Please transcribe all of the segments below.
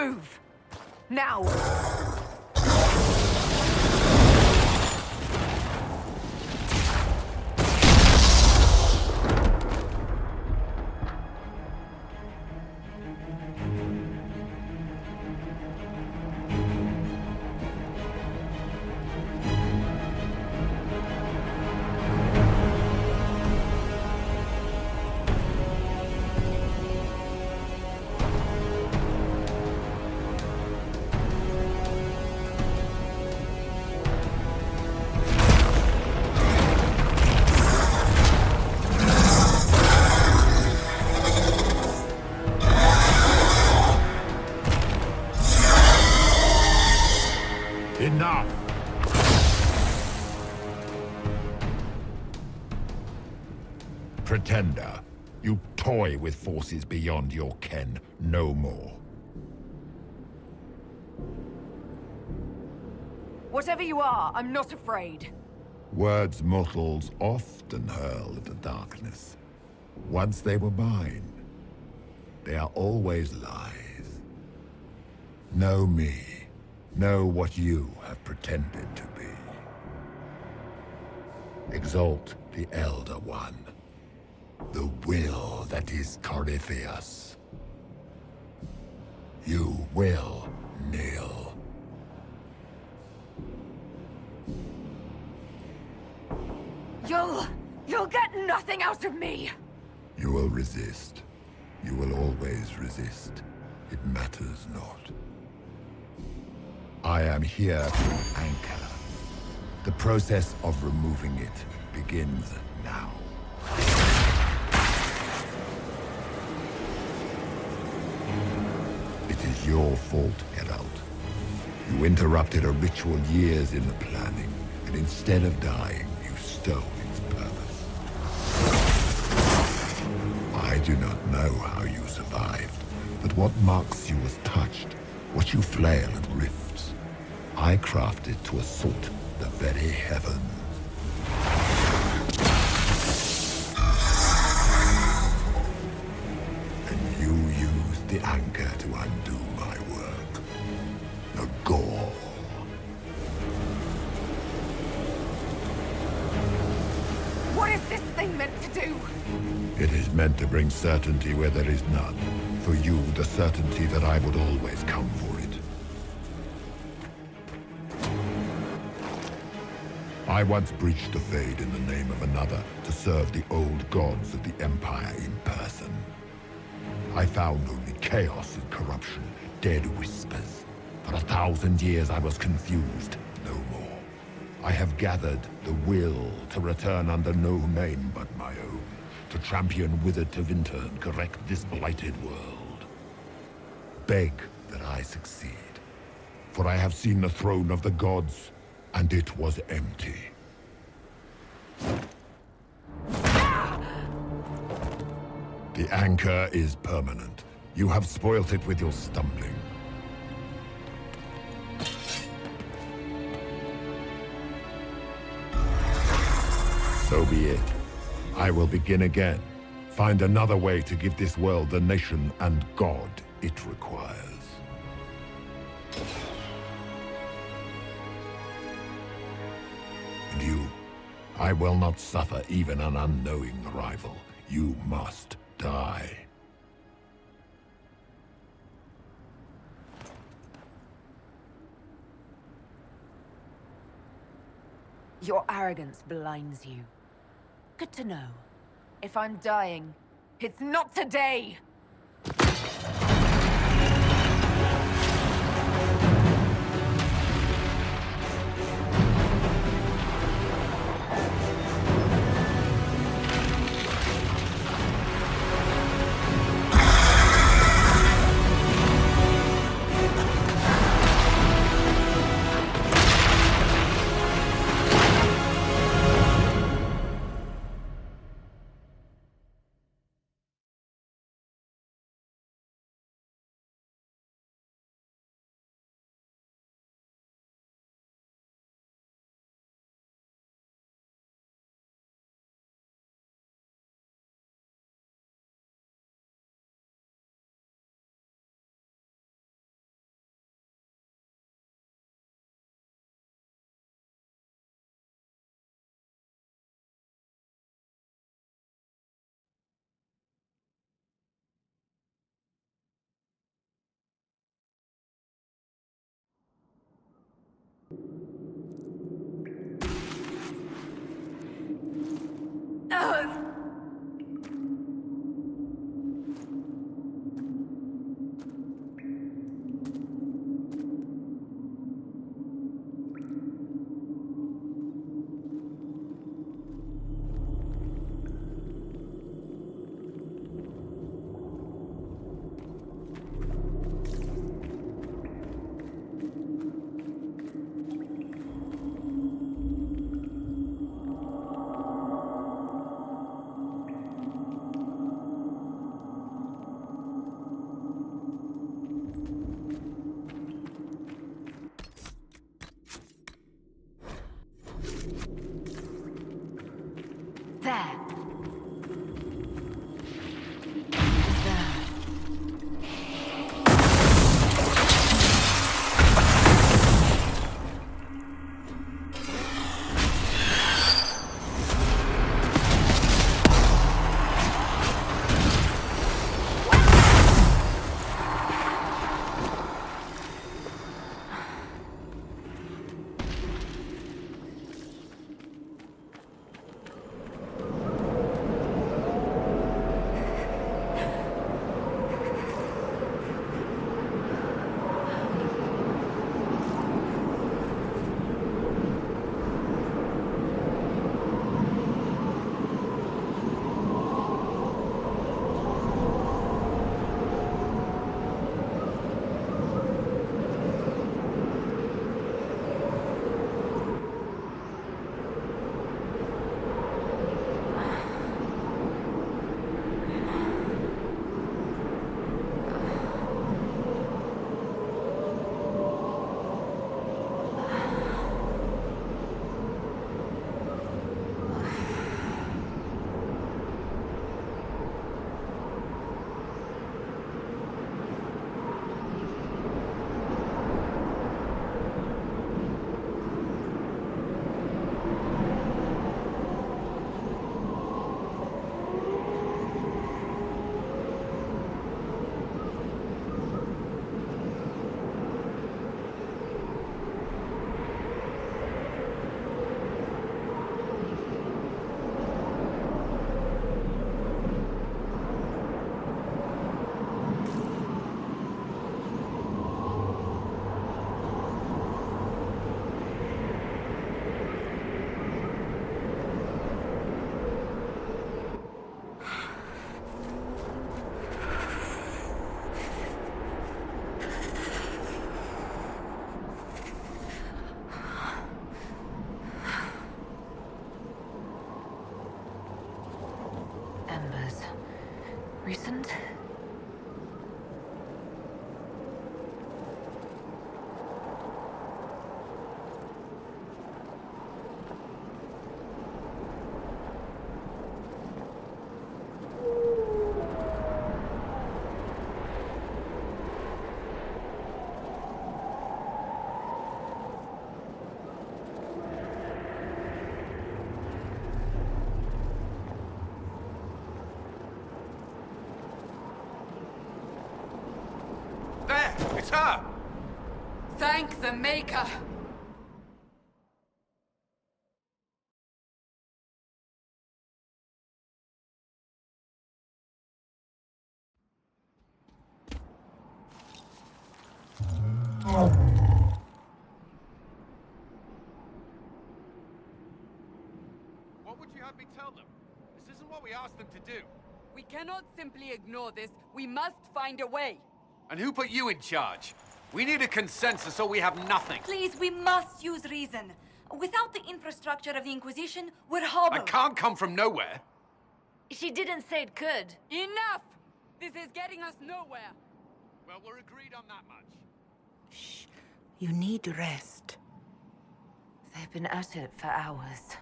Move! Now! Enough! Pretender, you toy with forces beyond your ken no more. Whatever you are, I'm not afraid. Words mortals often hurl at the darkness. Once they were mine, they are always lies. Know me. Know what you have pretended to be. Exalt the Elder One. The will that is Corypheus. You will kneel. You'll get nothing out of me! You will resist. You will always resist. It matters not. I am here to anchor. The process of removing it begins now. It is your fault, Herald. You interrupted a ritual years in the planning, and instead of dying, you stole its purpose. I do not know how you survived, but what marks you as touched, what you flail and rifts, I crafted to assault the very heavens. And you used the anchor to undo my work. The gore. What is this thing meant to do? It is meant to bring certainty where there is none. For you, the certainty that I would always come for it. I once breached the Fade in the name of another to serve the old gods of the Empire in person. I found only chaos and corruption, dead whispers. For 1,000 years I was confused, no more. I have gathered the will to return under no name but my own, to champion withered Tevinter and correct this blighted world. Beg that I succeed, for I have seen the throne of the gods, and it was empty. The anchor is permanent. You have spoilt it with your stumbling. So be it. I will begin again. Find another way to give this world the nation and God it requires. And you, I will not suffer even an unknowing rival. You must die. Your arrogance blinds you. Good to know. If I'm dying, it's not today! There. Embers. Recent? There! It's her! Thank the Maker! What would you have me tell them? This isn't what we asked them to do. We cannot simply ignore this. We must find a way. And who put you in charge? We need a consensus or we have nothing. Please, we must use reason. Without the infrastructure of the Inquisition, we're I hobbled. can't come from nowhere. She didn't say it could. Enough! This is getting us nowhere. Well, we're agreed on that much. Shh. You need rest. They've been at it for hours.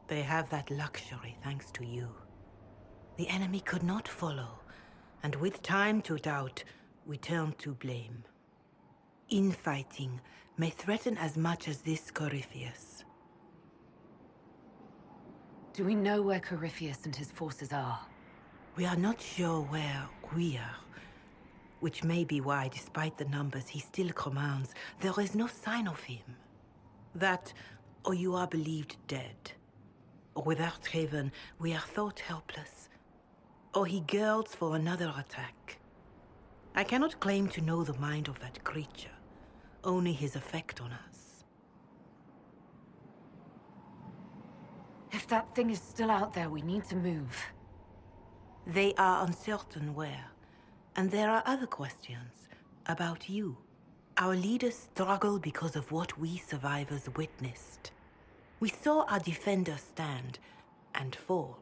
They have that luxury thanks to you. The enemy could not follow, and with time to doubt, we turn to blame. Infighting may threaten as much as this Corypheus. Do we know where Corypheus and his forces are? We are not sure where we are, which may be why, despite the numbers he still commands, there is no sign of him. That, or you are believed dead. Without Haven, we are thought helpless. Or he girds for another attack. I cannot claim to know the mind of that creature, only his effect on us. If that thing is still out there, we need to move. They are uncertain where. And there are other questions about you. Our leaders struggle because of what we survivors witnessed. We saw our defender stand and fall.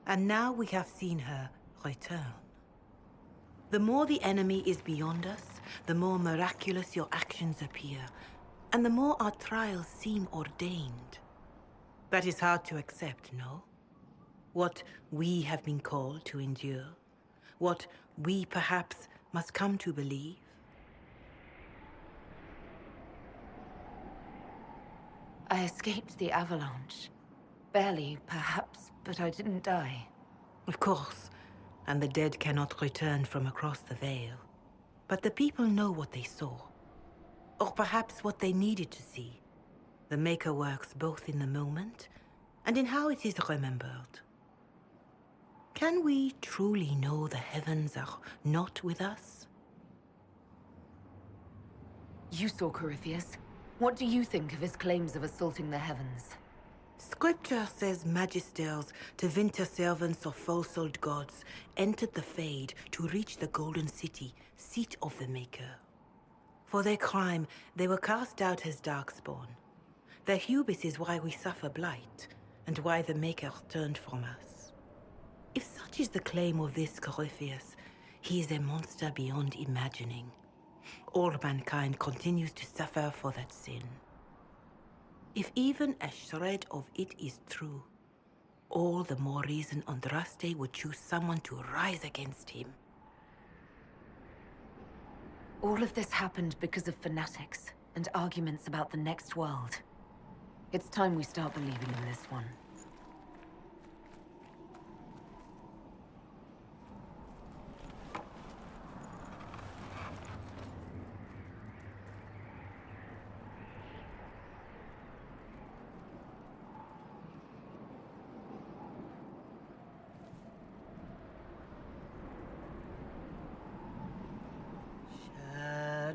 And now we have seen her return. The more the enemy is beyond us, the more miraculous your actions appear, and the more our trials seem ordained. That is hard to accept, no? What we have been called to endure, what we perhaps must come to believe. I escaped the avalanche. Barely, perhaps, but I didn't die. Of course, and the dead cannot return from across the veil. But the people know what they saw. Or perhaps what they needed to see. The Maker works both in the moment and in how it is remembered. Can we truly know the heavens are not with us? You saw Corypheus. What do you think of his claims of assaulting the heavens? Scripture says magisters to winter servants of false-souled gods entered the Fade to reach the Golden City, seat of the Maker. For their crime, they were cast out as darkspawn. Their hubris is why we suffer blight, and why the Maker turned from us. If such is the claim of this Corypheus, he is a monster beyond imagining. All mankind continues to suffer for that sin. If even a shred of it is true, all the more reason Andraste would choose someone to rise against him. All of this happened because of fanatics and arguments about the next world. It's time we start believing in this one.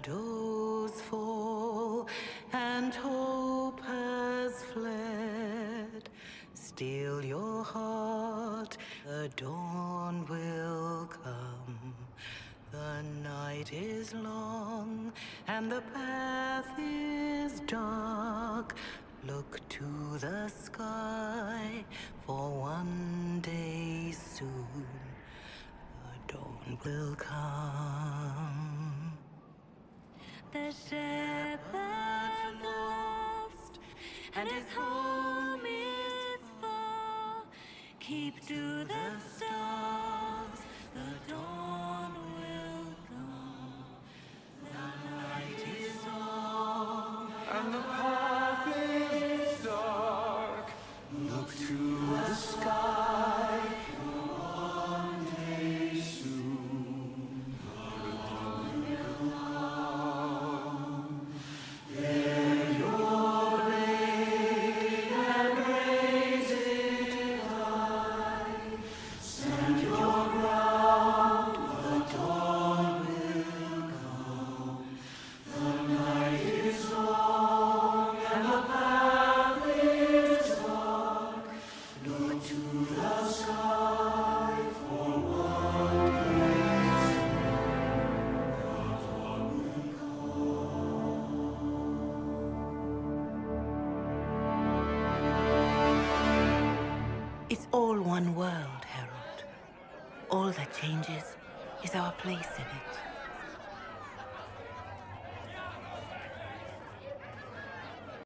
Shadows fall and hope has fled. Still your heart, the dawn will come. The night is long and the path is dark. Look to the sky, for one day soon the dawn will come. The shepherd's lost, and his home is far. Keep to the stars, the dawn will come. The night is long, And the path is dark. Look to the sky. One day soon, the dawn will come. Bear your blade and raise it high. Stand your ground. The dawn will come. The night is long and the path is dark. Look to the sky for what is. It's all one world, Harold. All that changes is our place in it.